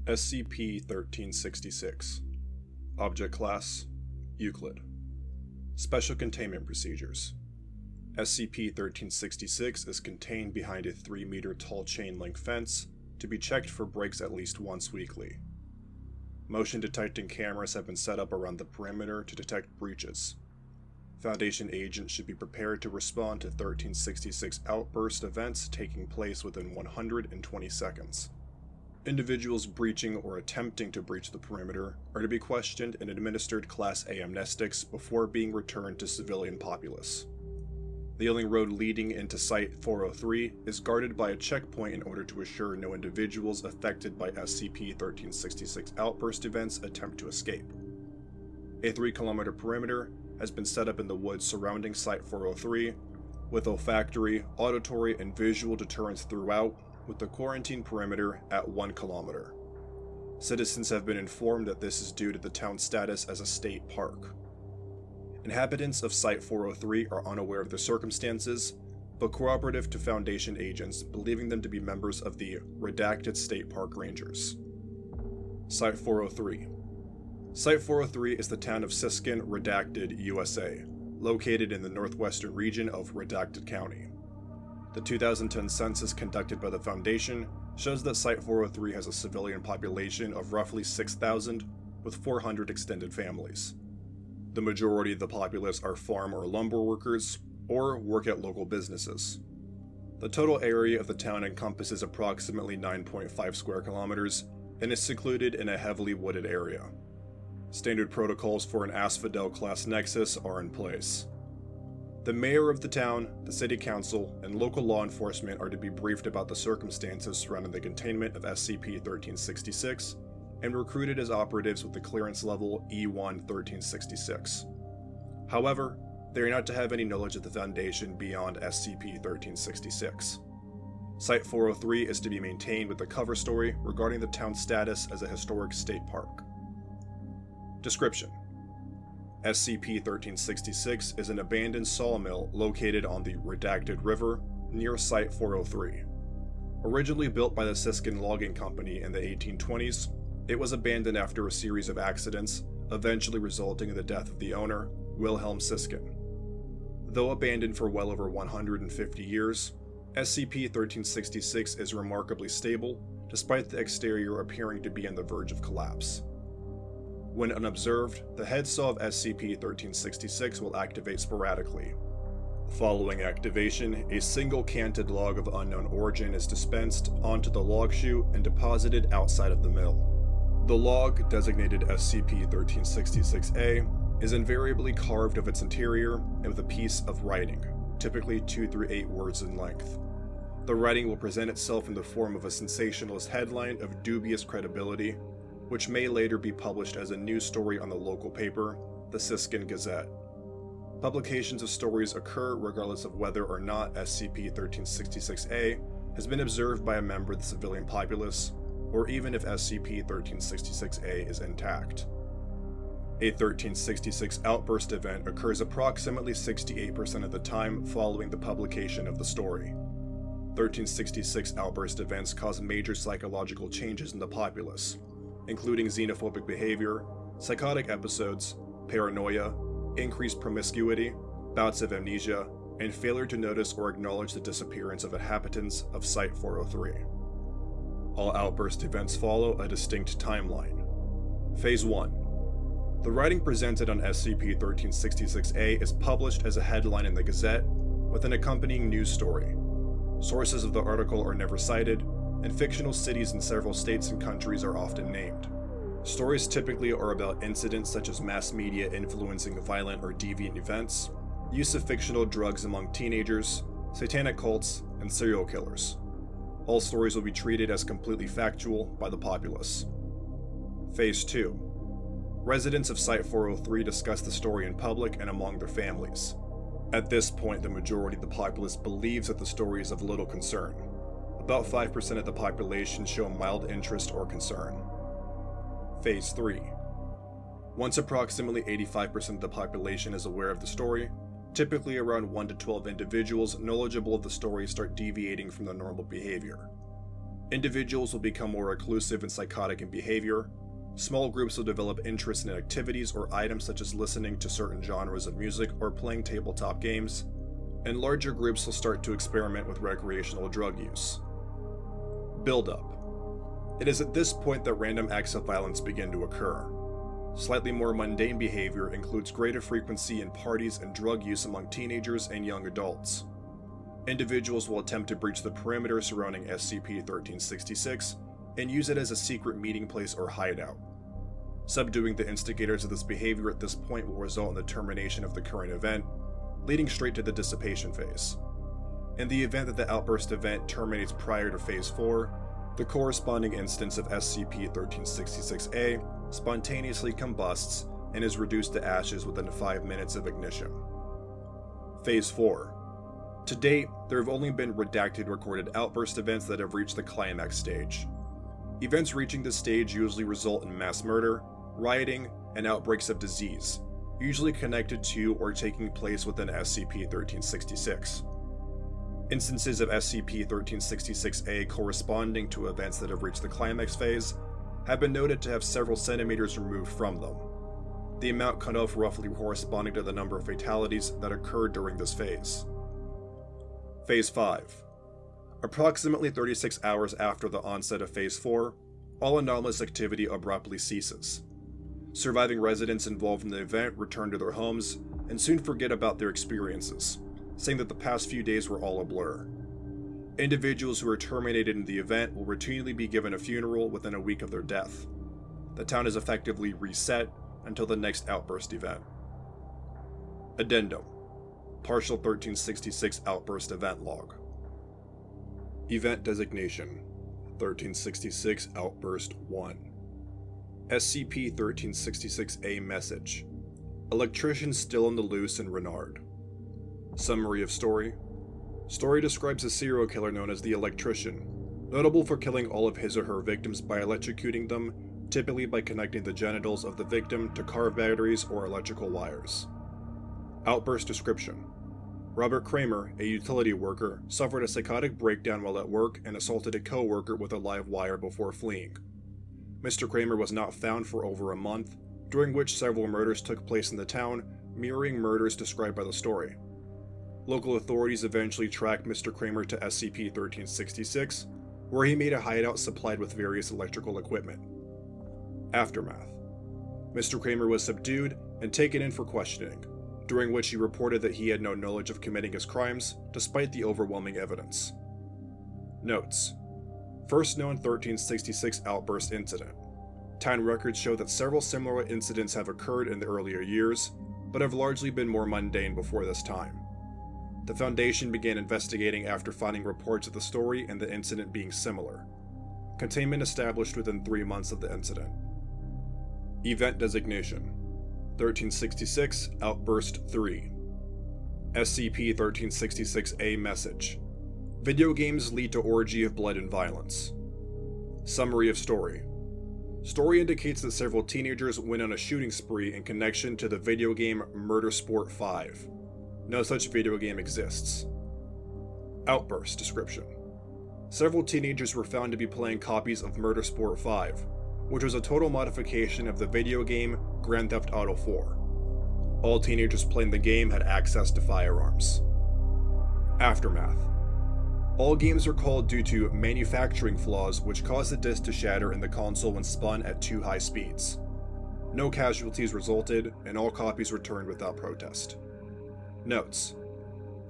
SCP-1366 Object Class Euclid Special Containment Procedures SCP-1366 is contained behind a 3-meter tall chain-link fence to be checked for breaks at least once weekly. Motion detecting cameras have been set up around the perimeter to detect breaches. Foundation agents should be prepared to respond to 1366 Outburst events taking place within 120 seconds. Individuals breaching or attempting to breach the perimeter are to be questioned and administered Class A amnestics before being returned to civilian populace. The only road leading into Site-403 is guarded by a checkpoint in order to assure no individuals affected by SCP-1366 Outburst events attempt to escape. A 3-kilometer perimeter has been set up in the woods surrounding Site-403, with olfactory, auditory, and visual deterrents throughout, with the quarantine perimeter at 1 kilometer. Citizens have been informed that this is due to the town's status as a state park. Inhabitants of Site-403 are unaware of the circumstances, but cooperative to Foundation agents, believing them to be members of the redacted State Park Rangers. Site-403 Site-403 is the town of Siskin, Redacted, USA, located in the northwestern region of Redacted County. The 2010 census conducted by the Foundation shows that Site-403 has a civilian population of roughly 6,000, with 400 extended families. The majority of the populace are farm or lumber workers, or work at local businesses. The total area of the town encompasses approximately 9.5 square kilometers and is secluded in a heavily wooded area. Standard protocols for an Asphodel-class nexus are in place. The mayor of the town, the city council, and local law enforcement are to be briefed about the circumstances surrounding the containment of SCP-1366 and recruited as operatives with the clearance level E1-1366. However, they are not to have any knowledge of the Foundation beyond SCP-1366. Site-403 is to be maintained with a cover story regarding the town's status as a historic state park. Description: SCP-1366 is an abandoned sawmill located on the Redacted River near Site-403. Originally built by the Siskin Logging Company in the 1820s, it was abandoned after a series of accidents, eventually resulting in the death of the owner, Wilhelm Siskin. Though abandoned for well over 150 years, SCP-1366 is remarkably stable, despite the exterior appearing to be on the verge of collapse. When unobserved, the head saw of SCP-1366 will activate sporadically. Following activation, a single canted log of unknown origin is dispensed onto the log chute and deposited outside of the mill. The log, designated SCP-1366-A, is invariably carved of its interior and with a piece of writing, typically 2 through 8 words in length. The writing will present itself in the form of a sensationalist headline of dubious credibility, which may later be published as a news story on the local paper, the Siskin Gazette. Publications of stories occur regardless of whether or not SCP-1366-A has been observed by a member of the civilian populace, or even if SCP-1366-A is intact. A 1366 Outburst event occurs approximately 68% of the time following the publication of the story. 1366 Outburst events cause major psychological changes in the populace, including xenophobic behavior, psychotic episodes, paranoia, increased promiscuity, bouts of amnesia, and failure to notice or acknowledge the disappearance of inhabitants of Site-403. All Outburst events follow a distinct timeline. Phase 1. The writing presented on SCP-1366-A is published as a headline in the Gazette, with an accompanying news story. Sources of the article are never cited, and fictional cities in several states and countries are often named. Stories typically are about incidents such as mass media influencing violent or deviant events, use of fictional drugs among teenagers, satanic cults, and serial killers. All stories will be treated as completely factual by the populace. Phase 2. Residents of Site-403 discuss the story in public and among their families. At this point, the majority of the populace believes that the story is of little concern. About 5% of the population show mild interest or concern. Phase 3. Once approximately 85% of the population is aware of the story, typically around 1 to 12 individuals knowledgeable of the story start deviating from the normal behavior. Individuals will become more reclusive and psychotic in behavior. Small groups will develop interest in activities or items such as listening to certain genres of music or playing tabletop games. And larger groups will start to experiment with recreational drug use. Build-up. It is at this point that random acts of violence begin to occur. Slightly more mundane behavior includes greater frequency in parties and drug use among teenagers and young adults. Individuals will attempt to breach the perimeter surrounding SCP-1366 and use it as a secret meeting place or hideout. Subduing the instigators of this behavior at this point will result in the termination of the current event, leading straight to the dissipation phase. In the event that the Outburst event terminates prior to Phase 4, the corresponding instance of SCP-1366-A spontaneously combusts and is reduced to ashes within 5 minutes of ignition. Phase 4. To date, there have only been redacted recorded Outburst events that have reached the climax stage. Events reaching this stage usually result in mass murder, rioting, and outbreaks of disease, usually connected to or taking place within SCP-1366. Instances of SCP-1366-A corresponding to events that have reached the climax phase have been noted to have several centimeters removed from them, the amount cut off roughly corresponding to the number of fatalities that occurred during this phase. Phase 5. Approximately 36 hours after the onset of Phase 4, all anomalous activity abruptly ceases. Surviving residents involved in the event return to their homes and soon forget about their experiences, saying that the past few days were all a blur. Individuals who are terminated in the event will routinely be given a funeral within a week of their death. The town is effectively reset until the next Outburst event. Addendum. Partial 1366 Outburst Event Log. Event Designation 1366 Outburst 1. SCP-1366-A Message. Electrician still on the loose in Renard. Summary of story. Story describes a serial killer known as the Electrician, notable for killing all of his or her victims by electrocuting them, typically by connecting the genitals of the victim to car batteries or electrical wires. Outburst description. Robert Kramer, a utility worker, suffered a psychotic breakdown while at work and assaulted a co-worker with a live wire before fleeing. Mr. Kramer was not found for over a month, during which several murders took place in the town, mirroring murders described by the story. Local authorities eventually tracked Mr. Kramer to SCP-1366, where he made a hideout supplied with various electrical equipment. Aftermath. Mr. Kramer was subdued and taken in for questioning, during which he reported that he had no knowledge of committing his crimes, despite the overwhelming evidence. Notes. First known 1366 Outburst incident. Town records show that several similar incidents have occurred in the earlier years, but have largely been more mundane before this time. The Foundation began investigating after finding reports of the story and the incident being similar. Containment established within 3 months of the incident. Event Designation 1366 Outburst 3. SCP-1366-A Message. Video games lead to orgy of blood and violence. Summary of story. Story indicates that several teenagers went on a shooting spree in connection to the video game Murder Sport 5. No such video game exists. Outburst description. Several teenagers were found to be playing copies of Murder Sport 5, which was a total modification of the video game Grand Theft Auto 4. All teenagers playing the game had access to firearms. Aftermath. All games are called due to manufacturing flaws which caused the disc to shatter in the console when spun at too high speeds. No casualties resulted, and all copies returned without protest. Notes.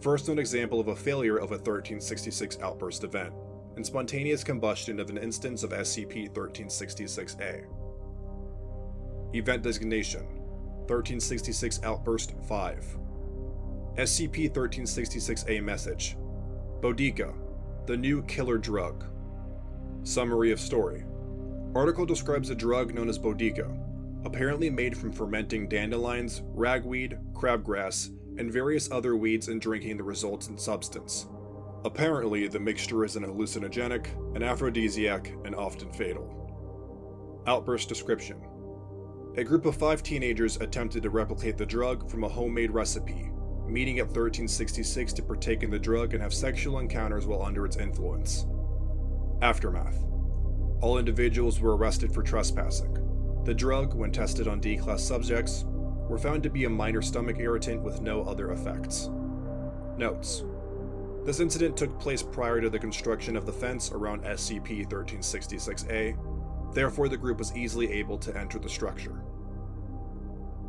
First known example of a failure of a 1366 Outburst event, and spontaneous combustion of an instance of SCP-1366-A. Event Designation 1366 Outburst 5. SCP-1366-A Message. Bodica, the new killer drug. Summary of story. Article describes a drug known as Bodica, apparently made from fermenting dandelions, ragweed, crabgrass, and various other weeds and drinking the resultant substance. Apparently, the mixture is an hallucinogenic, an aphrodisiac, and often fatal. Outburst description. A group of 5 teenagers attempted to replicate the drug from a homemade recipe, meeting at 1366 to partake in the drug and have sexual encounters while under its influence. Aftermath. All individuals were arrested for trespassing. The drug, when tested on D-class subjects, were found to be a minor stomach irritant with no other effects. Notes: this incident took place prior to the construction of the fence around SCP-1366-A, therefore the group was easily able to enter the structure.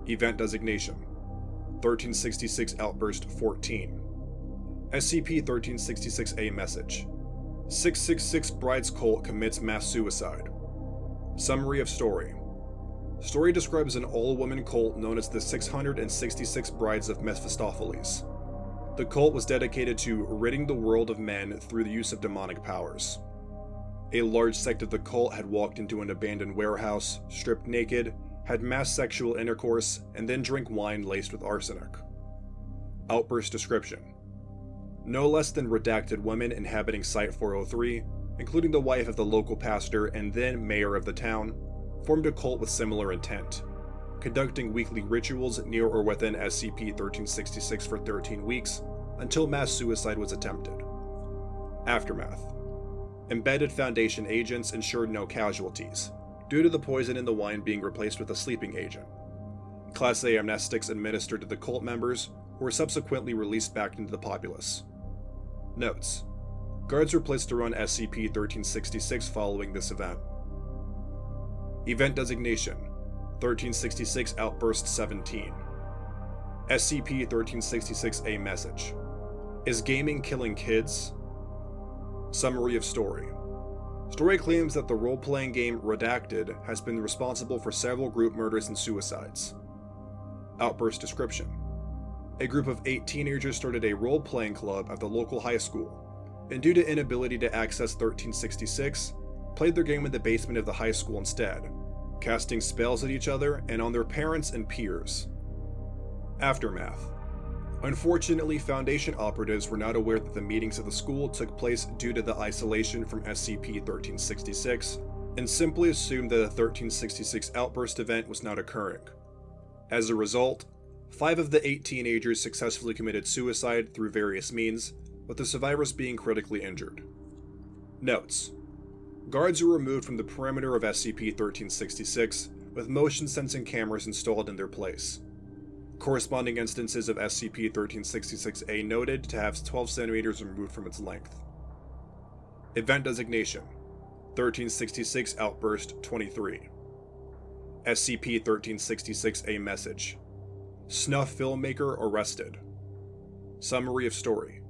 Event Designation: 1366 Outburst 14. SCP-1366-A Message: 666 Brides Cult commits mass suicide. Summary of story. Story describes an all-woman cult known as the 666 Brides of Mephistopheles. The cult was dedicated to ridding the world of men through the use of demonic powers. A large sect of the cult had walked into an abandoned warehouse, stripped naked, had mass sexual intercourse, and then drank wine laced with arsenic. Outburst description: no less than redacted women inhabiting Site 403, including the wife of the local pastor and then mayor of the town, formed a cult with similar intent, conducting weekly rituals near or within SCP-1366 for 13 weeks, until mass suicide was attempted. Aftermath. Embedded Foundation agents ensured no casualties, due to the poison in the wine being replaced with a sleeping agent. Class A amnestics administered to the cult members, who were subsequently released back into the populace. Notes: guards were placed to run SCP-1366 following this event. Event Designation: 1366 Outburst 17. SCP-1366-A Message: is gaming killing kids? Summary of story. Story claims that the role-playing game Redacted has been responsible for several group murders and suicides. Outburst description: a group of 8 teenagers started a role-playing club at the local high school, and due to inability to access 1366, played their game in the basement of the high school instead, casting spells at each other and on their parents and peers. Aftermath. Unfortunately, Foundation operatives were not aware that the meetings at the school took place due to the isolation from SCP-1366, and simply assumed that a 1366 outburst event was not occurring. As a result, 5 of the 8 teenagers successfully committed suicide through various means, with the survivors being critically injured. Notes: guards were removed from the perimeter of SCP-1366, with motion-sensing cameras installed in their place. Corresponding instances of SCP-1366-A noted to have 12 cm removed from its length. Event Designation: 1366 Outburst 23. SCP-1366-A Message: snuff filmmaker arrested. Summary of story.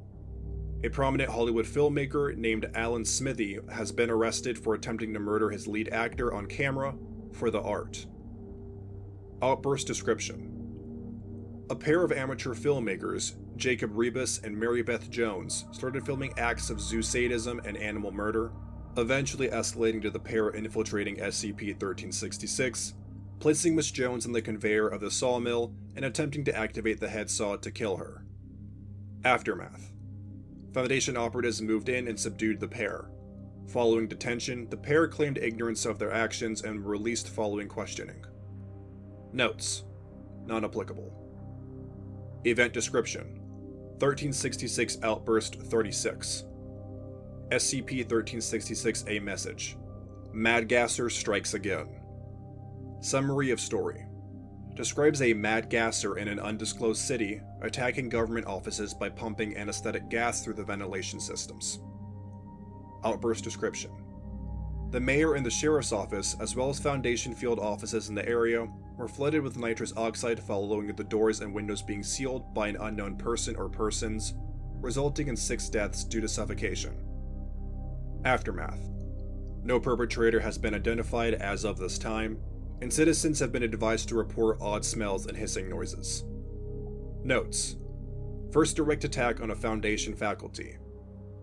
A prominent Hollywood filmmaker named Alan Smithy has been arrested for attempting to murder his lead actor on camera for the art. Outburst description: a pair of amateur filmmakers, Jacob Rebus and Mary Beth Jones, started filming acts of zoo sadism and animal murder, eventually escalating to the pair infiltrating SCP-1366, placing Miss Jones on the conveyor of the sawmill and attempting to activate the head saw to kill her. Aftermath. Foundation operatives moved in and subdued the pair. Following detention, the pair claimed ignorance of their actions and were released following questioning. Notes: non-applicable. Event description: 1366 Outburst 36. SCP-1366-A Message: Mad Gasser strikes again. Summary of story. Describes a mad gasser in an undisclosed city attacking government offices by pumping anesthetic gas through the ventilation systems. Outburst description: the mayor and the sheriff's office, as well as Foundation field offices in the area, were flooded with nitrous oxide following the doors and windows being sealed by an unknown person or persons, resulting in 6 deaths due to suffocation. Aftermath. No perpetrator has been identified as of this time, and citizens have been advised to report odd smells and hissing noises. Notes: first direct attack on a Foundation faculty.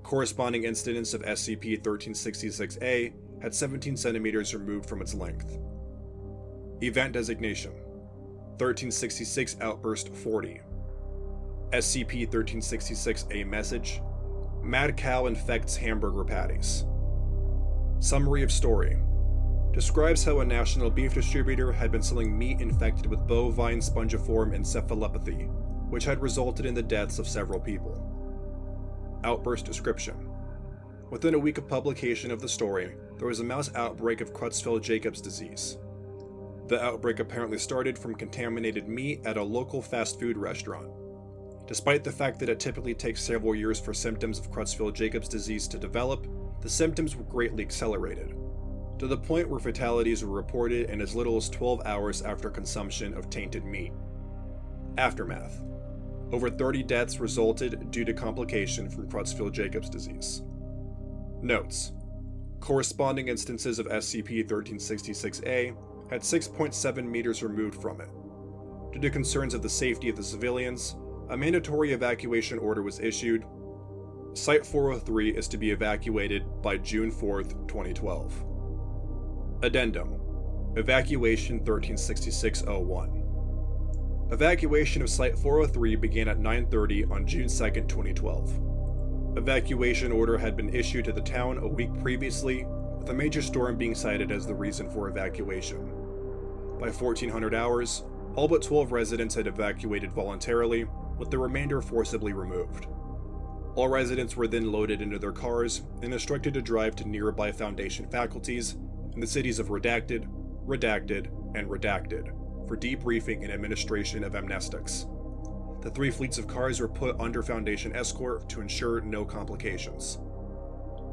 Corresponding incidents of SCP-1366-A had 17 cm removed from its length. Event Designation: 1366 Outburst 40. SCP-1366-A Message: Mad Cow infects hamburger patties. Summary of story. Describes how a national beef distributor had been selling meat infected with bovine spongiform encephalopathy, which had resulted in the deaths of several people. Outburst description: Within a week of publication of the story, there was a mass outbreak of Creutzfeldt-Jacobs disease. The outbreak apparently started from contaminated meat at a local fast food restaurant. Despite the fact that it typically takes several years for symptoms of Creutzfeldt-Jacobs disease to develop, the symptoms were greatly accelerated, to the point where fatalities were reported in as little as 12 hours after consumption of tainted meat. Aftermath. Over 30 deaths resulted due to complication from Creutzfeldt-Jacobs disease. Notes: corresponding instances of SCP-1366-A had 6.7 meters removed from it. Due to concerns of the safety of the civilians, a mandatory evacuation order was issued. Site-403 is to be evacuated by June 4, 2012. Addendum: Evacuation 1366-01. Evacuation of Site-403 began at 9:30 on June 2, 2012. Evacuation order had been issued to the town a week previously, with a major storm being cited as the reason for evacuation. By 1400 hours, all but 12 residents had evacuated voluntarily, with the remainder forcibly removed. All residents were then loaded into their cars and instructed to drive to nearby Foundation faculties in the cities of Redacted, Redacted, and Redacted for debriefing and administration of amnestics. The 3 fleets of cars were put under Foundation escort to ensure no complications.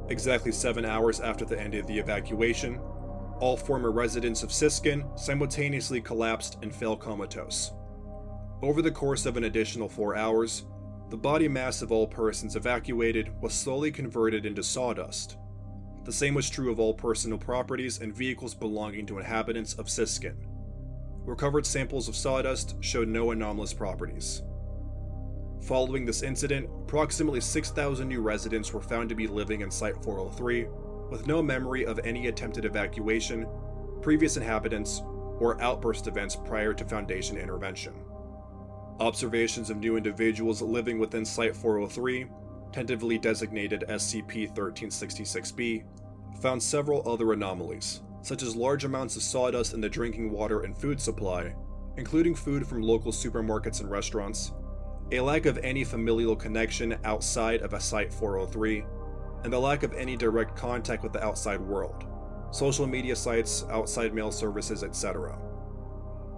Exactly 7 hours after the end of the evacuation, all former residents of Siskin simultaneously collapsed and fell comatose. Over the course of an additional 4 hours, the body mass of all persons evacuated was slowly converted into sawdust. The same was true of all personal properties and vehicles belonging to inhabitants of Siskin. Recovered samples of sawdust showed no anomalous properties. Following this incident, approximately 6,000 new residents were found to be living in Site-403, with no memory of any attempted evacuation, previous inhabitants, or outburst events prior to Foundation intervention. Observations of new individuals living within Site-403, tentatively designated SCP-1366-B, found several other anomalies, such as large amounts of sawdust in the drinking water and food supply, including food from local supermarkets and restaurants, a lack of any familial connection outside of a Site-403, and the lack of any direct contact with the outside world, social media sites, outside mail services, etc.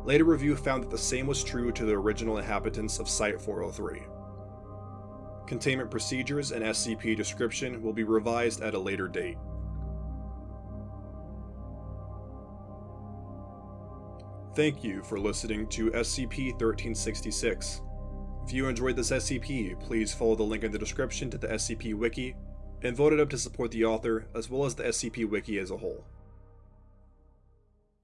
Later review found that the same was true to the original inhabitants of Site-403. Containment procedures and SCP description will be revised at a later date. Thank you for listening to SCP-1366. If you enjoyed this SCP, please follow the link in the description to the SCP Wiki, and vote it up to support the author as well as the SCP Wiki as a whole.